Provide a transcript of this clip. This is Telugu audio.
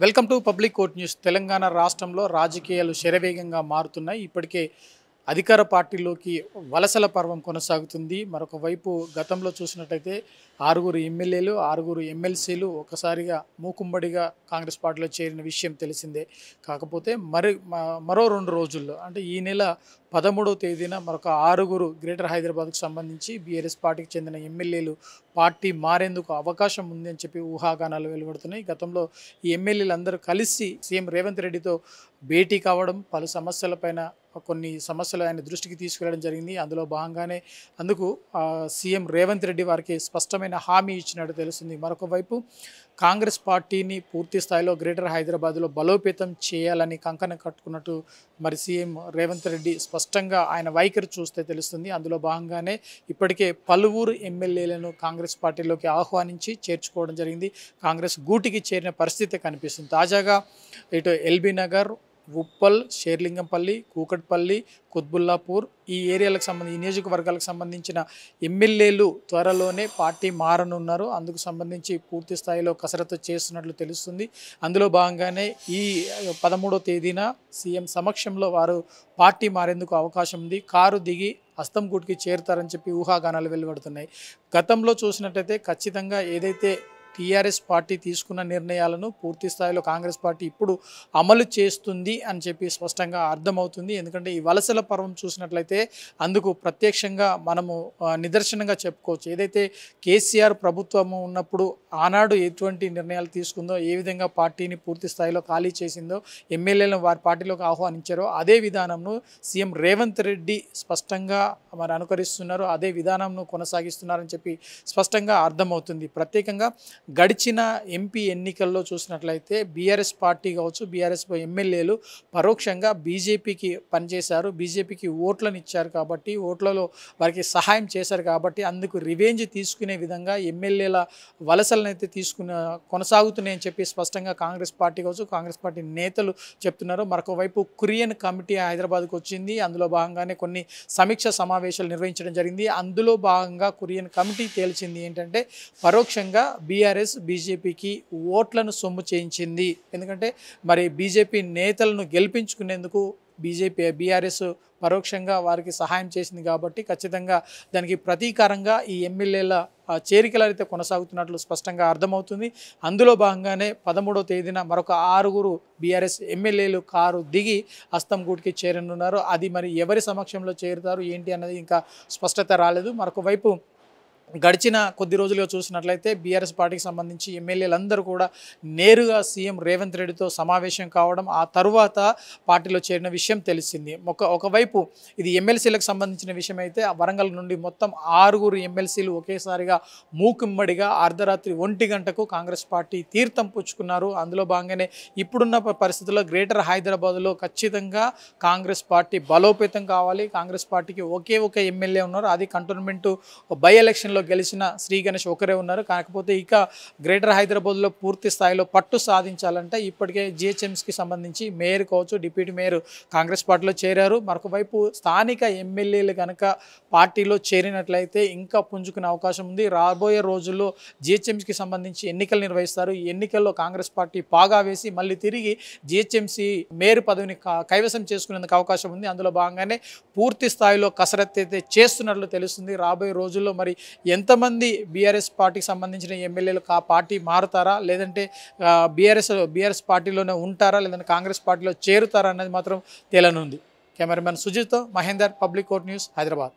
Welcome to public court news. Telangana రాష్ట్రంలో రాజకీయాలు శరవేగంగా మారుతున్నాయి. ఇప్పటికే అధికార పార్టీలోకి వలసల పర్వం కొనసాగుతుంది. మరొక వైపు గతంలో చూసినట్టయితే 6 ఎమ్మెల్యేలు, 6 ఎమ్మెల్సీలు ఒకసారిగా మూకుమ్మడిగా కాంగ్రెస్ పార్టీలో చేరిన విషయం తెలిసిందే. కాకపోతే మరో 2 రోజుల్లో అంటే ఈ నెల 13వ తేదీన మరొక 6 గ్రేటర్ హైదరాబాద్కు సంబంధించి బీఆర్ఎస్ పార్టీకి చెందిన ఎమ్మెల్యేలు పార్టీ మారేందుకు అవకాశం ఉంది అని చెప్పి ఊహాగానాలు వెలువడుతున్నాయి. గతంలో ఈ ఎమ్మెల్యేలు అందరూ కలిసి సీఎం రేవంత్ రెడ్డితో భేటీ కావడం, పలు సమస్యలపైన కొన్ని సమస్యలు ఆయన దృష్టికి తీసుకెళ్లడం జరిగింది. అందులో భాగంగానే అందుకు సీఎం రేవంత్ రెడ్డి వారికి స్పష్టమైన హామీ ఇచ్చినట్టు తెలుస్తుంది. మరొక వైపు కాంగ్రెస్ పార్టీని పూర్తి స్థాయిలో గ్రేటర్ హైదరాబాద్లో బలోపేతం చేయాలని కంకణం కట్టుకున్నట్టు మరి సీఎం రేవంత్ రెడ్డి స్పష్టంగా ఆయన వైఖరి చూస్తే తెలుస్తుంది. అందులో భాగంగానే ఇప్పటికే పలువురు ఎమ్మెల్యేలను కాంగ్రెస్ పార్టీలోకి ఆహ్వానించి చేర్చుకోవడం జరిగింది. కాంగ్రెస్ గూటికి చేరిన పరిస్థితి కనిపిస్తుంది. తాజాగా ఇటు ఎల్బీ నగర్, ఉప్పల్, షేర్లింగంపల్లి, కూకట్పల్లి, కుత్బుల్లాపూర్ ఈ ఏరియాలకు సంబంధించి ఈ నియోజకవర్గాలకు సంబంధించిన ఎమ్మెల్యేలు త్వరలోనే పార్టీ మారనున్నారు. అందుకు సంబంధించి పూర్తి స్థాయిలో కసరత్తు చేస్తున్నట్లు తెలుస్తుంది. అందులో భాగంగానే ఈ 13వ తేదీన సీఎం సమక్షంలో వారు పార్టీ మారేందుకు అవకాశం ఉంది. కారు దిగి అస్తంగూట్కి చేరుతారని చెప్పి ఊహాగానాలు వెలువడుతున్నాయి. గతంలో చూసినట్టయితే ఖచ్చితంగా ఏదైతే టీఆర్ఎస్ పార్టీ తీసుకున్న నిర్ణయాలను పూర్తి స్థాయిలో కాంగ్రెస్ పార్టీ ఇప్పుడు అమలు చేస్తుంది అని చెప్పి స్పష్టంగా అర్థమవుతుంది. ఎందుకంటే ఈ వలసల పర్వం చూసినట్లయితే అందుకు ప్రత్యక్షంగా మనము నిదర్శనంగా చెప్పుకోవచ్చు. ఏదైతే కేసీఆర్ ప్రభుత్వము ఉన్నప్పుడు ఆనాడు ఎటువంటి నిర్ణయాలు తీసుకుందో, ఏ విధంగా పార్టీని పూర్తి స్థాయిలో ఖాళీ చేసిందో, ఎమ్మెల్యేలను వారి పార్టీలోకి ఆహ్వానించారో అదే విధానంను సీఎం రేవంత్ రెడ్డి స్పష్టంగా మరి అనుకరిస్తున్నారు. అదే విధానంను కొనసాగిస్తున్నారని చెప్పి స్పష్టంగా అర్థమవుతుంది. ప్రత్యేకంగా గడిచిన ఎంపీ ఎన్నికల్లో చూసినట్లయితే బీఆర్ఎస్ పార్టీ కావచ్చు, బీఆర్ఎస్ ఎమ్మెల్యేలు పరోక్షంగా బీజేపీకి పనిచేశారు, బీజేపీకి ఓట్లను ఇచ్చారు కాబట్టి, ఓట్లలో వారికి సహాయం చేశారు కాబట్టి అందుకు రివెంజ్ తీసుకునే విధంగా ఎమ్మెల్యేల వలసలను అయితే కొనసాగుతున్నాయని చెప్పి స్పష్టంగా కాంగ్రెస్ పార్టీ కావచ్చు, కాంగ్రెస్ పార్టీ నేతలు చెప్తున్నారు. మరొక వైపు కురియన్ కమిటీ హైదరాబాద్కు వచ్చింది. అందులో భాగంగానే కొన్ని సమీక్ష సమావేశాలు నిర్వహించడం జరిగింది. అందులో భాగంగా కురియన్ కమిటీ తేల్చింది ఏంటంటే పరోక్షంగా బీజేపీకి ఓట్లను సొమ్ము చేయించింది. ఎందుకంటే మరి బీజేపీ నేతలను గెలిపించుకునేందుకు బీఆర్ఎస్ పరోక్షంగా వారికి సహాయం చేసింది కాబట్టి ఖచ్చితంగా దానికి ప్రతీకారంగా ఈ ఎమ్మెల్యేల చేరికలు అయితే కొనసాగుతున్నట్లు స్పష్టంగా అర్థమవుతుంది. అందులో భాగంగానే 13వ తేదీన మరొక 6 బీఆర్ఎస్ ఎమ్మెల్యేలు కారు దిగి అస్తంగూట్కి చేరనున్నారు. అది మరి ఎవరి సమక్షంలో చేరుతారు ఏంటి అన్నది ఇంకా స్పష్టత రాలేదు. మరొక వైపు గడిచిన కొద్ది రోజులుగా చూసినట్లయితే బీఆర్ఎస్ పార్టీకి సంబంధించి ఎమ్మెల్యేలందరూ కూడా నేరుగా సీఎం రేవంత్ రెడ్డితో సమావేశం కావడం, ఆ తరువాత పార్టీలో చేరిన విషయం తెలిసింది. ఒకవైపు ఇది ఎమ్మెల్సీలకు సంబంధించిన విషయం అయితే వరంగల్ నుండి మొత్తం 6 ఎమ్మెల్సీలు ఒకేసారిగా మూకుమ్మడిగా అర్ధరాత్రి 1 గంటకు కాంగ్రెస్ పార్టీ తీర్థం పుచ్చుకున్నారు. అందులో భాగంగానే ఇప్పుడున్న పరిస్థితుల్లో గ్రేటర్ హైదరాబాద్లో ఖచ్చితంగా కాంగ్రెస్ పార్టీ బలోపేతం కావాలి. కాంగ్రెస్ పార్టీకి ఒక ఎమ్మెల్యే ఉన్నారు, అది కంటోన్మెంట్ బై ఎలక్షన్లో గెలిచిన శ్రీ గణేష్ ఒకరే ఉన్నారు. కాకపోతే ఇక గ్రేటర్ హైదరాబాద్లో పూర్తి స్థాయిలో పట్టు సాధించాలంటే ఇప్పటికే జిహెచ్ఎంసీకి సంబంధించి మేయర్ కావచ్చు, డిప్యూటీ మేయర్ కాంగ్రెస్ పార్టీలో చేరారు. మరొక వైపు స్థానిక ఎమ్మెల్యేలు కనుక పార్టీలో చేరినట్లయితే ఇంకా పుంజుకునే అవకాశం ఉంది. రాబోయే రోజుల్లో జిహెచ్ఎంసీకి సంబంధించి ఎన్నికలు నిర్వహిస్తారు. ఈ ఎన్నికల్లో కాంగ్రెస్ పార్టీ పాగా వేసి మళ్ళీ తిరిగి జిహెచ్ఎంసీ మేయర్ పదవిని కైవసం చేసుకునేందుకు అవకాశం ఉంది. అందులో భాగంగానే పూర్తి స్థాయిలో కసరత్తు అయితే చేస్తున్నట్లు తెలుస్తుంది. రాబోయే రోజుల్లో మరి ఎంతమంది బీఆర్ఎస్ పార్టీకి సంబంధించిన ఎమ్మెల్యేలు పార్టీ మారుతారా, లేదంటే బీఆర్ఎస్ పార్టీలోనే ఉంటారా, లేదంటే కాంగ్రెస్ పార్టీలో చేరుతారా అనేది మాత్రం తేలనుంది. కెమెరామెన్ సుజిత్తో Mahender, public court news, Hyderabad.